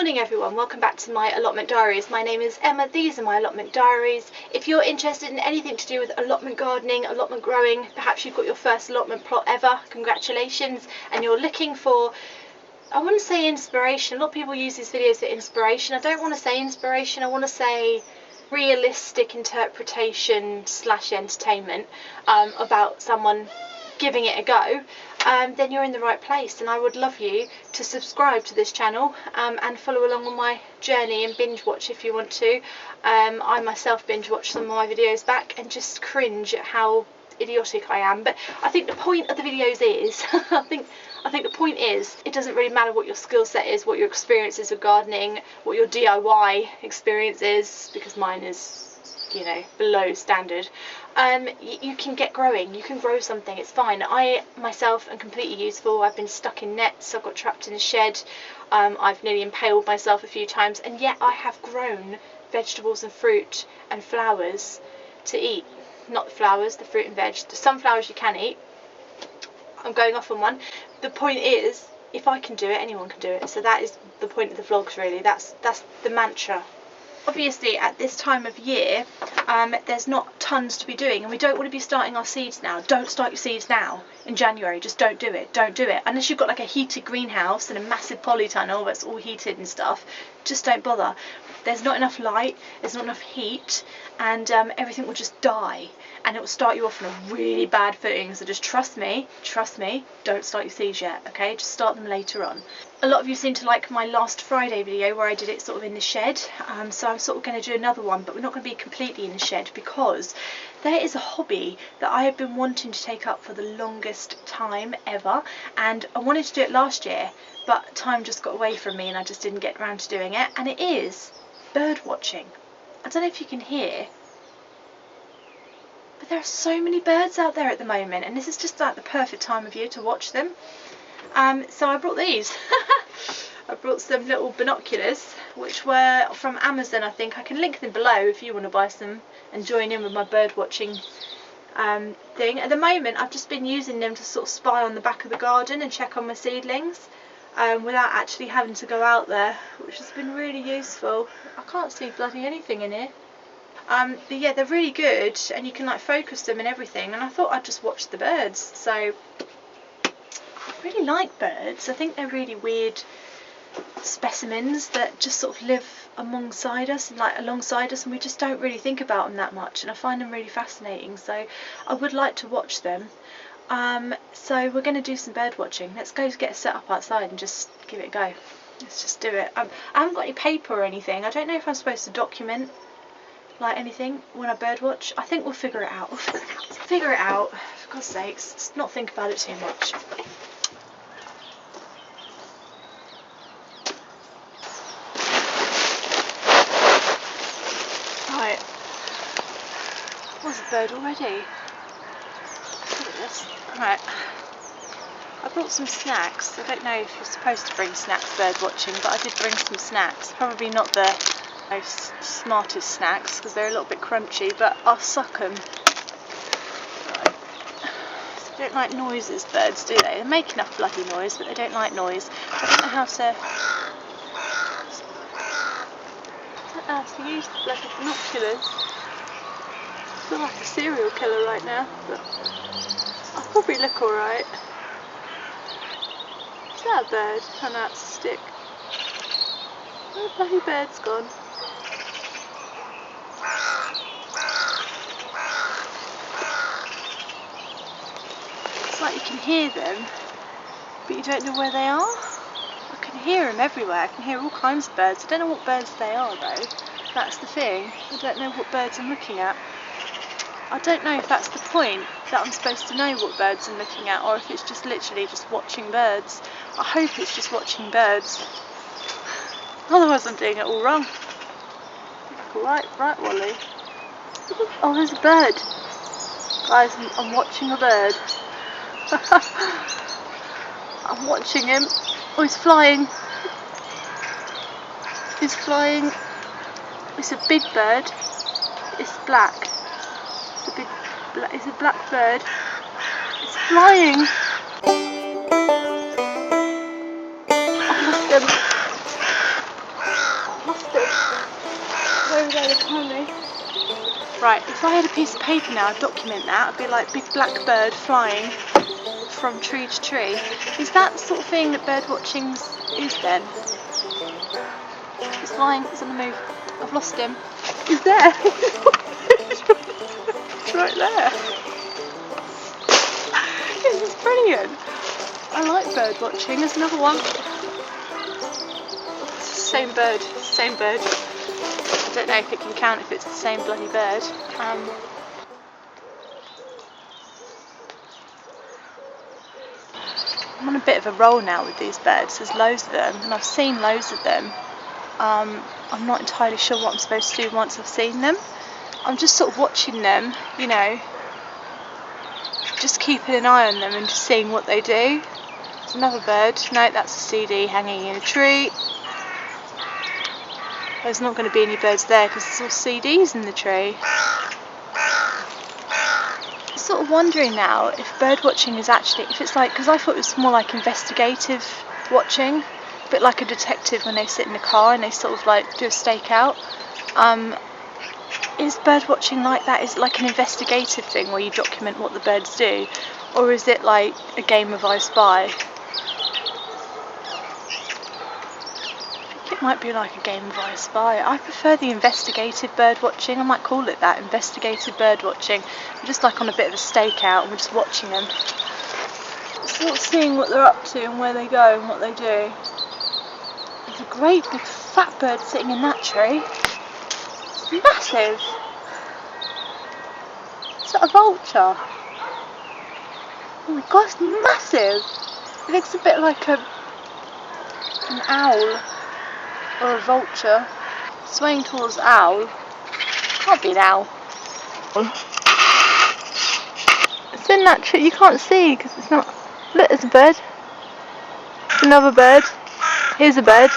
morning everyone, welcome back to my Allotment Diaries. My name is Emma, these are my Allotment Diaries. If you're interested in anything to do with allotment gardening, allotment growing, perhaps you've got your first allotment plot ever, congratulations, and you're looking for, I wouldn't say inspiration, a lot of people use these videos for inspiration. I don't want to say inspiration, I want to say realistic interpretation / entertainment about someone giving it a go, then you're in the right place, and I would love you to subscribe to this channel and follow along on my journey and binge watch if you want to. I myself binge watch some of my videos back and just cringe at how idiotic I am, but I think the point of the videos is I think the point is it doesn't really matter what your skill set is, what your experience is with gardening, what your DIY experience is, because mine is, you know, below standard. You can get growing, you can grow something, it's fine. I myself am completely useful. I've been stuck in nets, I've got trapped in a shed, I've nearly impaled myself a few times, and yet I have grown vegetables and fruit and flowers to eat. Not the flowers, the fruit and veg. The sunflowers you can eat. I'm going off on one. The point is, if I can do it, anyone can do it. So that is the point of the vlogs, really. That's the mantra. Obviously at this time of year there's not tons to be doing, and we don't want to be starting our seeds now. Don't start your seeds now in January. Just don't do it unless you've got like a heated greenhouse and a massive polytunnel that's all heated and stuff. Just don't bother. There's not enough light, there's not enough heat, and everything will just die, and it will start you off on a really bad footing. So just trust me, don't start your seeds yet, okay? Just start them later on. A lot of you seem to like my last Friday video where I did it sort of in the shed, so I'm sort of going to do another one, but we're not going to be completely in the shed, because there is a hobby that I have been wanting to take up for the longest time ever, and I wanted to do it last year, but time just got away from me and I just didn't get around to doing it, and it is bird watching. I don't know if you can hear, but there are so many birds out there at the moment, and this is just like the perfect time of year to watch them. So I brought these. I brought some little binoculars, which were from Amazon, I think. I can link them below if you want to buy some and join in with my bird watching thing. At the moment I've just been using them to sort of spy on the back of the garden and check on my seedlings without actually having to go out there, which has been really useful. I can't see bloody anything in here. But yeah, they're really good, and you can like focus them and everything, and I thought I'd just watch the birds. So I really like birds. I think they're really weird specimens that just sort of live alongside us, and we just don't really think about them that much, and I find them really fascinating, so I would like to watch them. So we're going to do some bird watching. Let's go get set up outside and just give it a go. Let's just do it. I haven't got any paper or anything. I don't know if I'm supposed to document like anything when I bird watch. I think we'll figure it out. Figure it out, for God's sakes. Let's not think about it too much. Right, there's a bird already. Look at this. Right, I brought some snacks. I don't know if you're supposed to bring snacks bird watching, but I did bring some snacks. Probably not the most smartest snacks because they're a little bit crunchy, but I'll suck them. Right. So they don't like noises, birds, do they? They make enough bloody noise, but they don't like noise. I don't know how to use the bloody binoculars. I feel like a serial killer right now, but I'll probably look alright. Is that a bird? Oh no, it's a stick. Oh, the bloody bird's gone. It's like you can hear them, but you don't know where they are. I can hear them everywhere. I can hear all kinds of birds. I don't know what birds they are though. That's the thing. I don't know what birds I'm looking at. I don't know if that's the point, that I'm supposed to know what birds I'm looking at, or if it's just literally just watching birds. I hope it's just watching birds. Otherwise I'm doing it all wrong. Right, Wally. Oh, there's a bird. Guys, I'm watching a bird. I'm watching him. Oh, he's flying. He's flying. It's a big bird. It's black. It's a black bird. It's flying. Oh, look at him. Right, if I had a piece of paper now, I'd document that. I'd be like big black bird flying from tree to tree. Is that the sort of thing that bird watching is then? He's flying, he's on the move. I've lost him. He's there. He's right there. This is brilliant. I like bird watching. There's another one. Same bird, same bird. I don't know if it can count if it's the same bloody bird. I'm on a bit of a roll now with these birds. There's loads of them, and I've seen loads of them. I'm not entirely sure what I'm supposed to do once I've seen them. I'm just sort of watching them, you know, just keeping an eye on them and just seeing what they do. There's another bird. No, that's a CD hanging in a tree. There's not going to be any birds there because there's all CDs in the tree. I'm sort of wondering now if bird watching is actually, if it's like, because I thought it was more like investigative watching, a bit like a detective when they sit in the car and they sort of like do a stakeout. Is bird watching like that? Is it like an investigative thing where you document what the birds do, or is it like a game of I Spy? It might be like a game of I Spy. I prefer the investigative bird watching. I might call it that, investigative bird watching. I'm just like on a bit of a stakeout and we're just watching them. Sort of seeing what they're up to and where they go and what they do. There's a great big fat bird sitting in that tree. It's massive. Is that a vulture? Oh my gosh, it's massive. It looks a bit like an owl. Or a vulture. Swaying towards owl. Can't be an owl. It's in that tree. You can't see because it's not. Look, there's a bird. There's another bird. Here's a bird.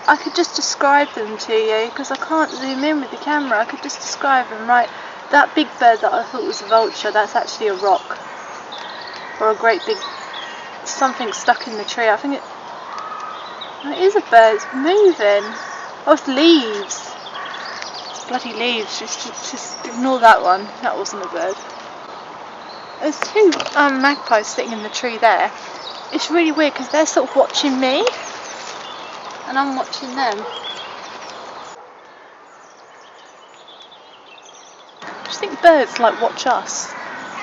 I could just describe them to you because I can't zoom in with the camera. I could just describe them. Right, that big bird that I thought was a vulture, that's actually a rock. Or a great big something stuck in the tree. I think it is a bird, it's moving. Oh, it's leaves. It's bloody leaves. Just ignore that one. That wasn't a bird. There's two magpies sitting in the tree there. It's really weird because they're sort of watching me and I'm watching them. I just think birds like watch us.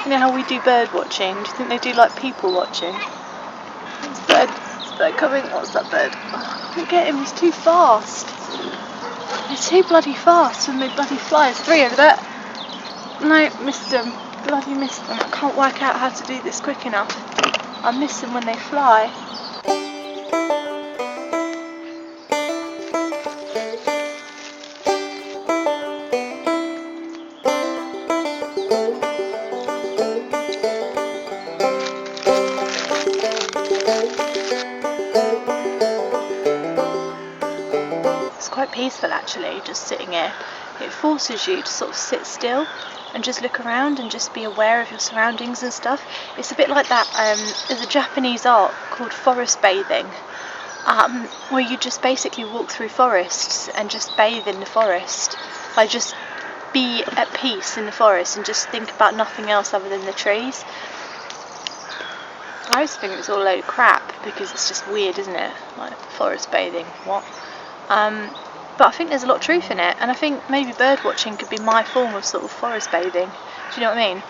You know how we do bird watching? Do you think they do like people watching? This bird coming. What's that bird? Oh, I can't get him, he's too fast. He's too bloody fast when they bloody fly. There's three over there. No, missed them. Bloody missed them. I can't work out how to do this quick enough. I miss them when they fly. Quite peaceful actually, just sitting here. It forces you to sort of sit still and just look around and just be aware of your surroundings and stuff. It's a bit like that, there's a Japanese art called forest bathing, where you just basically walk through forests and just bathe in the forest. Like just be at peace in the forest and just think about nothing else other than the trees. I always think it's all a load of crap because it's just weird, isn't it? Like forest bathing, what? But I think there's a lot of truth in it, and I think maybe bird watching could be my form of sort of forest bathing. Do you know what I mean?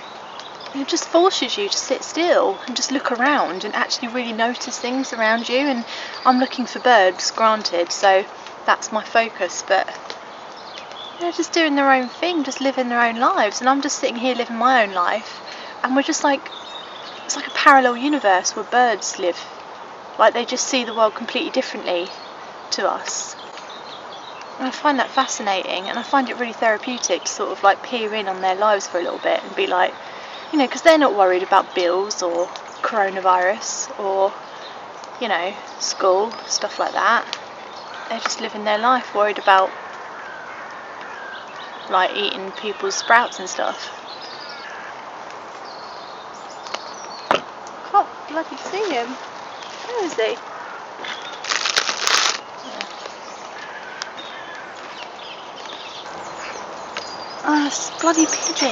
It just forces you to sit still and just look around and actually really notice things around you. And I'm looking for birds, granted, so that's my focus, but they're just doing their own thing, just living their own lives, and I'm just sitting here living my own life, and we're just like, it's like a parallel universe where birds live. Like they just see the world completely differently to us. And I find that fascinating, and I find it really therapeutic to sort of like peer in on their lives for a little bit and be like, you know, because they're not worried about bills or coronavirus or, you know, school, stuff like that. They're just living their life worried about like eating people's sprouts and stuff. I can't bloody see him. Where is he? Ah, it's a bloody pigeon.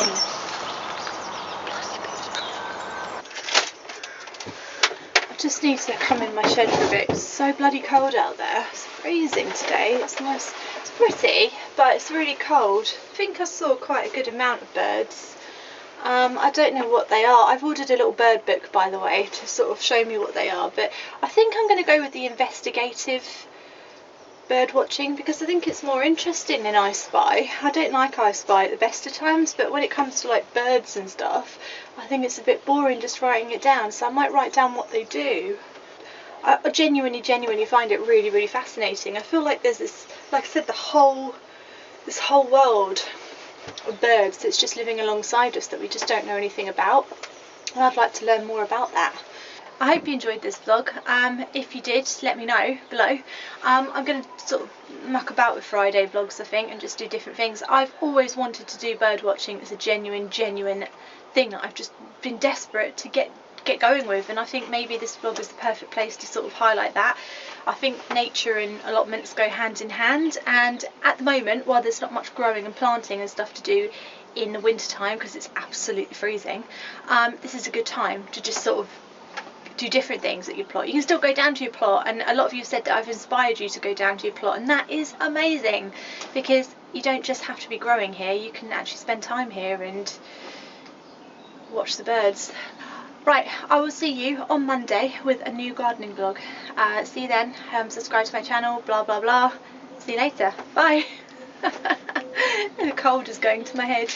I just need to come in my shed for a bit. It's so bloody cold out there. It's freezing today. It's nice. It's pretty, but it's really cold. I think I saw quite a good amount of birds. I don't know what they are. I've ordered a little bird book, by the way, to sort of show me what they are, but I think I'm going to go with the investigative bird watching because I think it's more interesting than I Spy. I don't like I Spy at the best of times, but when it comes to like birds and stuff, I think it's a bit boring just writing it down, so I might write down what they do. I genuinely find it really, really fascinating. I feel like there's this, like I said, this whole world of birds that's just living alongside us that we just don't know anything about, and I'd like to learn more about that. I hope you enjoyed this vlog. If you did, let me know below. I'm going to sort of muck about with Friday vlogs, I think, and just do different things. I've always wanted to do bird watching. It's a genuine thing that I've just been desperate to get going with, and I think maybe this vlog is the perfect place to sort of highlight that. I think nature and allotments go hand in hand, and at the moment, while there's not much growing and planting and stuff to do in the winter time because it's absolutely freezing, this is a good time to just sort of do different things at your plot. You can still go down to your plot, and a lot of you said that I've inspired you to go down to your plot, and that is amazing because you don't just have to be growing here, you can actually spend time here and watch the birds. Right, I will see you on Monday with a new gardening vlog. See you then. Subscribe to my channel, blah blah blah. See you later. Bye. The cold is going to my head.